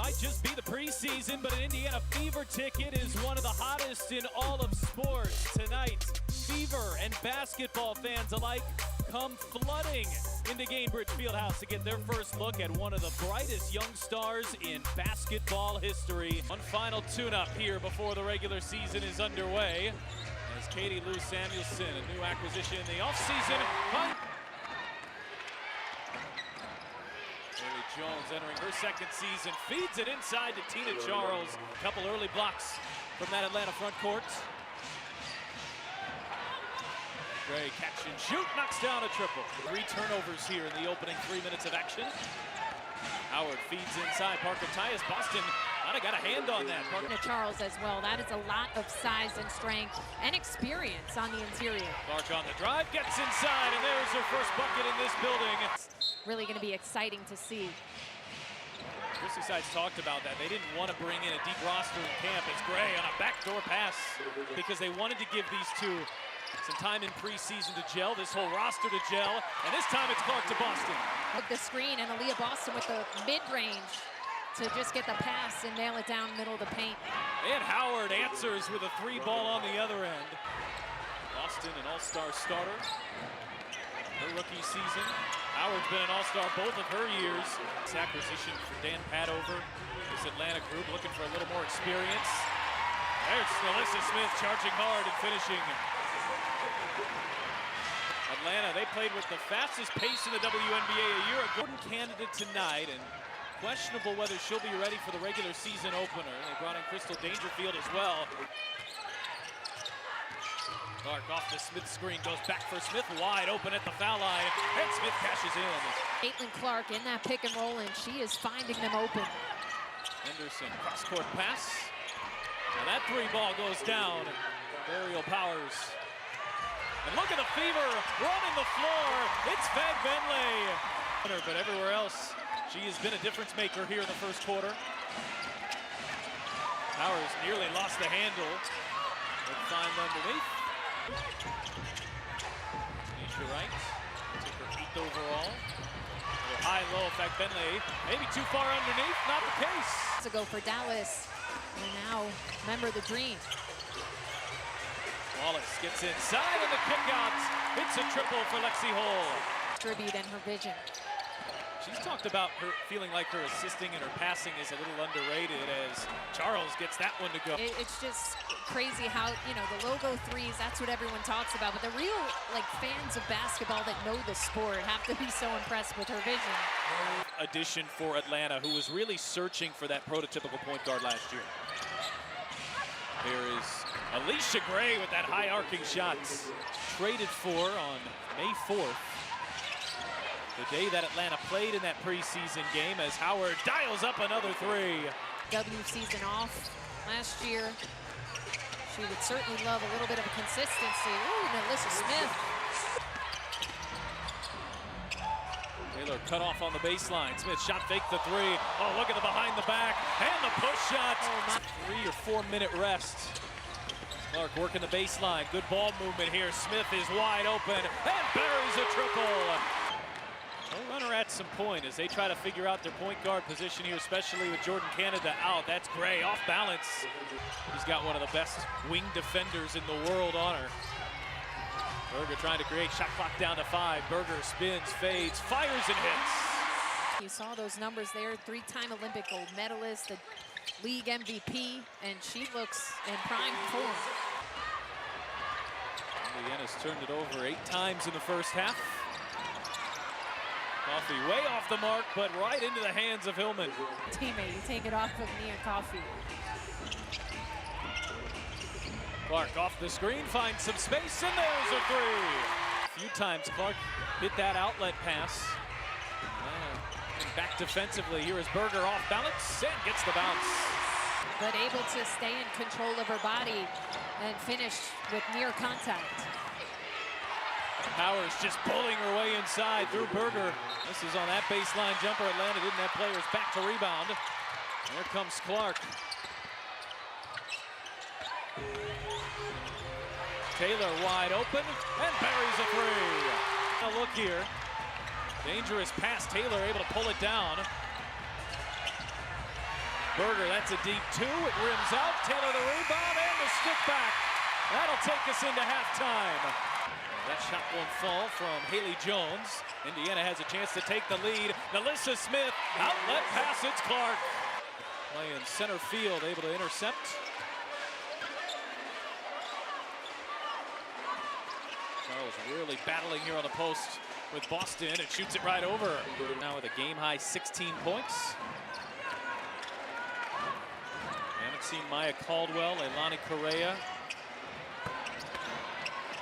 might just be the preseason, but an Indiana Fever ticket is one of the hottest in all of sports. Tonight, Fever and basketball fans alike come flooding into Gainbridge Fieldhouse to get their first look at one of the brightest young stars in basketball history. One final tune-up here before the regular season is underway. As Katie Lou Samuelson, a new acquisition in the offseason. Haley Jones entering her second season, feeds it inside to Tina Charles. A couple early blocks from that Atlanta front court. Gray catch and shoot, knocks down a triple. 3 turnovers here in the opening 3 minutes of action. Howard feeds inside, Parker Tyus. Boston might have got a hand on that. Parker Charles as well. That is a lot of size and strength and experience on the interior. Clark on the drive, gets inside, and there's her first bucket in this building. It's really going to be exciting to see. Chrissy Sides talked about that. They didn't want to bring in a deep roster in camp. It's Gray on a backdoor pass because they wanted to give these two some time in preseason to gel, this whole roster to gel, and this time it's Clark to Boston. With the screen, and Aaliyah Boston with the mid-range to just get the pass and nail it down middle of the paint. And Howard answers with a 3 ball on the other end. Boston, an all-star starter. Her rookie season. Howard's been an all-star both of her years. This acquisition for Dan Padover. This Atlanta group looking for a little more experience. There's Alyssa Smith charging hard and finishing. Atlanta, they played with the fastest pace in the WNBA a year ago. Important candidate tonight, and questionable whether she'll be ready for the regular season opener. They brought in Crystal Dangerfield as well. Clark off the Smith screen, goes back for Smith, wide open at the foul line, and Smith cashes in. Caitlin Clark in that pick and roll, and she is finding them open. Henderson, cross-court pass. And that 3 ball goes down. Burial Powers. And look at the Fever running the floor. It's Fag Bentley. But everywhere else, she has been a difference maker here in the first quarter. Powers nearly lost the handle, but find underneath. Nisha Wright took her 8th overall. High-low, Fag Bentley, maybe too far underneath, not the case. To go for Dallas, and now remember the dream. Wallace gets inside and the kick out. It's a triple for Lexi Hall. Tribute and her vision. She's talked about her feeling like her assisting and her passing is a little underrated as Charles gets that one to go. It's just crazy how, you know, the logo threes, that's what everyone talks about. But the real, like, fans of basketball that know the sport have to be so impressed with her vision. Addition for Atlanta, who was really searching for that prototypical point guard last year. Here is Alicia Gray with that high arcing shot. Traded for on May 4th. The day that Atlanta played in that preseason game as Howard dials up another 3. W season off last year. She would certainly love a little bit of a consistency. Ooh, and Alyssa Smith. Taylor cut off on the baseline. Smith shot fake the 3. Oh, look at the behind the back and the push shot. 3 or 4 minute rest. Clark working the baseline. Good ball movement here. Smith is wide open and buries a triple. No runner at some point as they try to figure out their point guard position here, especially with Jordan Canada out. That's Gray off balance. He's got one of the best wing defenders in the world on her. Berger trying to create, shot clock down to 5. Berger spins, fades, fires and hits. You saw those numbers there, 3-time Olympic gold medalist, the league MVP, and she looks in prime form. Indiana's turned it over 8 times in the first half. Coffee way off the mark, but right into the hands of Hillman. Teammate, you take it off of Nia Coffee. Clark off the screen, finds some space, and there's a 3. A few times Clark hit that outlet pass. Back defensively, here is Berger off balance and gets the bounce. But able to stay in control of her body and finish with near contact. Powers just pulling her way inside through Berger. This is on that baseline jumper. Atlanta didn't have players back to rebound. Here comes Clark. Taylor wide open and buries a 3. Now look here. Dangerous pass. Taylor able to pull it down. Berger, that's a deep two. It rims out. Taylor the rebound and the stick back. That'll take us into halftime. That shot won't fall from Haley Jones. Indiana has a chance to take the lead. Melissa Smith, outlet pass, it's Clark. Playing center field, able to intercept. Charles really battling here on the post with Boston and shoots it right over. Now with a game-high 16 points. We haven't seen Maya Caldwell, Leilani Correa.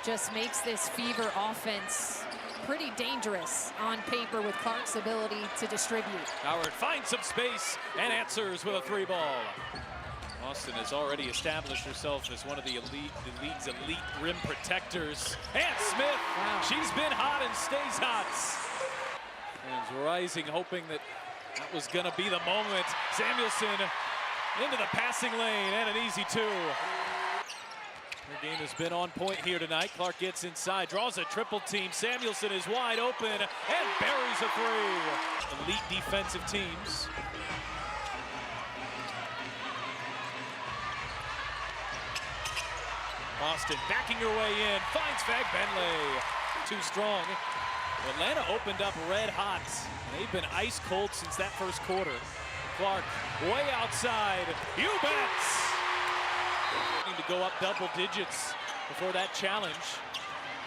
Just makes this Fever offense pretty dangerous on paper with Clark's ability to distribute. Howard finds some space and answers with a three ball. Boston has already established herself as one of the league's elite rim protectors. And Smith, wow. She's been hot and stays hot. Fans rising, hoping that was gonna be the moment. Samuelson into the passing lane and an easy two. Her game has been on point here tonight. Clark gets inside, draws a triple team. Samuelson is wide open and buries a three. Elite defensive teams. Boston backing her way in, finds Fag-Benley. Too strong. Atlanta opened up red hot. They've been ice cold since that first quarter. Clark way outside. You bet! To go up double digits before that challenge.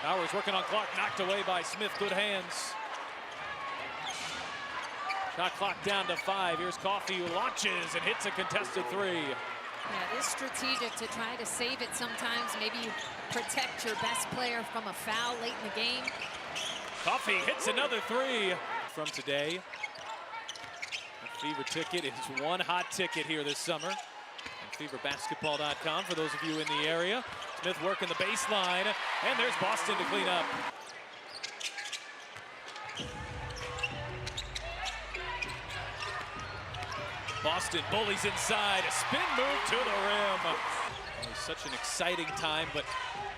Bowers working on Clark, knocked away by Smith. Good hands. Shot clock down to 5. Here's Coffey, who launches and hits a contested three. Yeah, it is strategic to try to save it sometimes. Maybe you protect your best player from a foul late in the game. Coffey hits another three from today. The Fever ticket is one hot ticket here this summer. FeverBasketball.com for those of you in the area. Smith working the baseline, and there's Boston to clean up. Boston bullies inside, a spin move to the rim. It was such an exciting time, but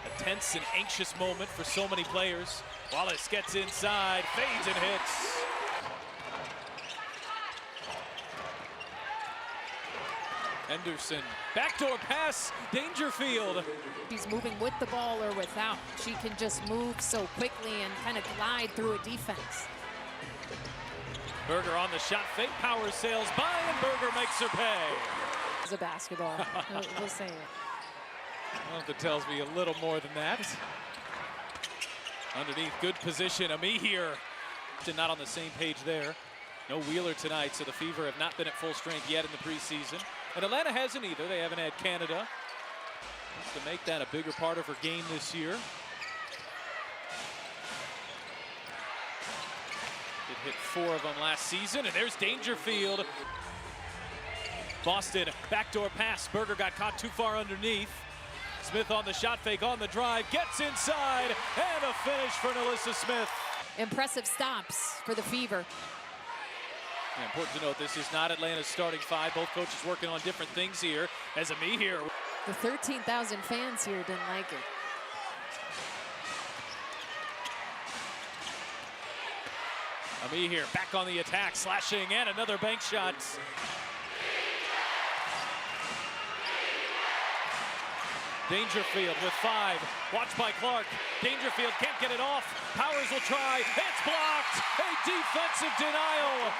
a tense and anxious moment for so many players. Wallace gets inside, fades and hits. Henderson, backdoor pass, Dangerfield. She's moving with the ball or without. She can just move so quickly and kind of glide through a defense. Berger on the shot fake, power sails by, and Berger makes her pay. It's a basketball, we'll say it. Well, that tells me a little more than that. Underneath, good position, Ami here. Not on the same page there. No Wheeler tonight, so the Fever have not been at full strength yet in the preseason. And Atlanta hasn't either. They haven't had Canada. Just to make that a bigger part of her game this year. It hit 4 of them last season, and there's Dangerfield. Boston, backdoor pass. Berger got caught too far underneath. Smith on the shot fake, on the drive, gets inside, and a finish for Melissa Smith. Impressive stops for the Fever. Yeah, important to note, this is not Atlanta's starting 5. Both coaches working on different things here. As Ami here. The 13,000 fans here didn't like it. Ami here, back on the attack, slashing, and another bank shot. Dangerfield with 5, watched by Clark. Dangerfield can't get it off. Powers will try, it's blocked. A defensive denial.